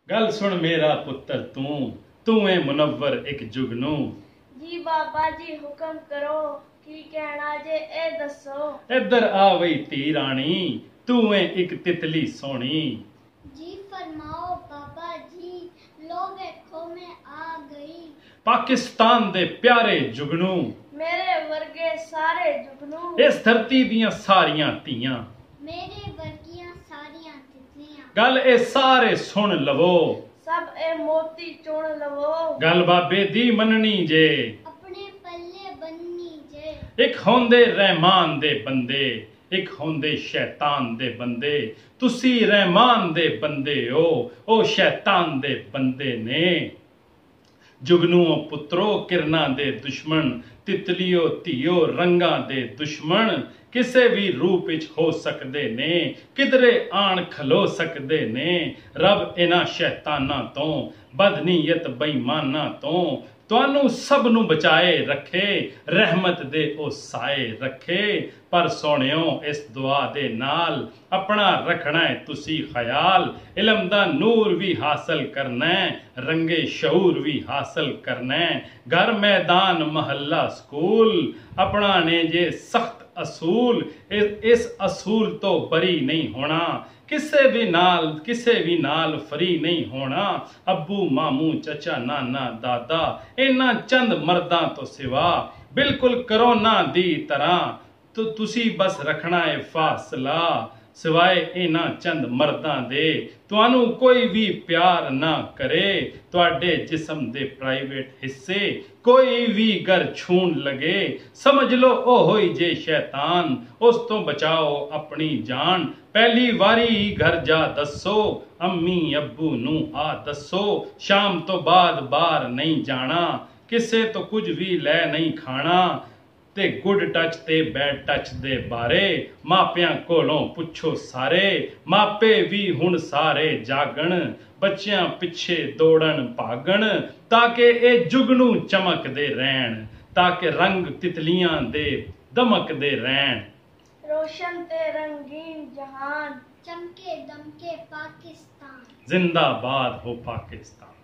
गल सुन मेरा पुत्र तू है मुनव्वर एक जुगनू। जी बाबा जी हुक्म करो की कहना जे ए दसो। इधर आ वही धी रानी तू है एक तितली सोनी। जी फरमाओ बाबा जी लो देखो मैं आ गई। पाकिस्तान दे प्यारे जुगनू मेरे वर्गे सारे जुगनू। इस धरती दियां सारियां धीयां मेरे वर्गियां सारियां तितलियां। गल ए सारे सुन लवो। सब ए मोती चुन लवो। गल बाबे दी मननी जे अपने पल्ले बन्नी जे। एक होंदे रहमान दे बंदे एक होंदे शैतान दे बंदे। तुसी रहमान दे बंदे हो ओ शैतान दे बंदे ने। जुगनुओ पुत्रो किरना दे दुश्मन तितलियो धीओ रंगा दे दुश्मन किसे भी रूप विच हो सकदे ने किधरे आण खलो सकदे ने। रब इन्हां शैतानां तो बदनीयत बेईमानां तो ਤੁਹਾਨੂੰ ਸਭ ਨੂੰ ਬਚਾਏ ਰੱਖੇ ਰਹਿਮਤ ਦੇ ਉਹ ਸਾਏ ਰੱਖੇ। ਪਰ ਸੋਹਣਿਓ ਇਸ ਦੁਆ ਦੇ ਨਾਲ ਆਪਣਾ ਰੱਖਣਾ ਹੈ ਤੁਸੀਂ ਖਿਆਲ। ਇਲਮ ਦਾ ਨੂਰ ਵੀ ਹਾਸਲ ਕਰਨਾ ਹੈ ਰੰਗੇ ਸ਼ਊਰ ਵੀ ਹਾਸਲ ਕਰਨਾ ਹੈ। ਘਰ ਮੈਦਾਨ ਮਹੱਲਾ ਸਕੂਲ ਆਪਣਾ ਨੇ ਜੇ ਸਖਤ असूल इस असूल तो बरी नहीं होना। किसे भी नाल फरी नहीं होना। अब्बू मामू चचा नाना दादा इन्हां चंद मर्दां तो सिवा बिल्कुल करोना दी तरह तो तुसी बस रखना है फासला। सिवाए इन्हां चंद मर्दां दे तुहानू कोई भी प्यार ना करे। तुहाडे जिस्म दे प्राइवेट हिस्से कोई भी घर छून लगे समझ लो ओ होई जे शैतान उस तो बचाओ अपनी जान। पहली वारी घर जा दसो अम्मी अब्बू नू आ दसो शाम तो बाद बाहर नहीं जाना किसे तो कुछ भी लै नहीं खाना। ते गुड टच ते बैड टच दे बारे मापियां कोलों पुछो सारे। मापे भी हुण सारे जागण बच्चियां पिछे दौड़न भागण ताकि ए जुगनू चमकदे रहन ताकि रंग तितलियां दे दमकदे रहन। रोशन ते रंगीन जहान चमके दमके पाकिस्तान। जिंदाबाद हो पाकिस्तान।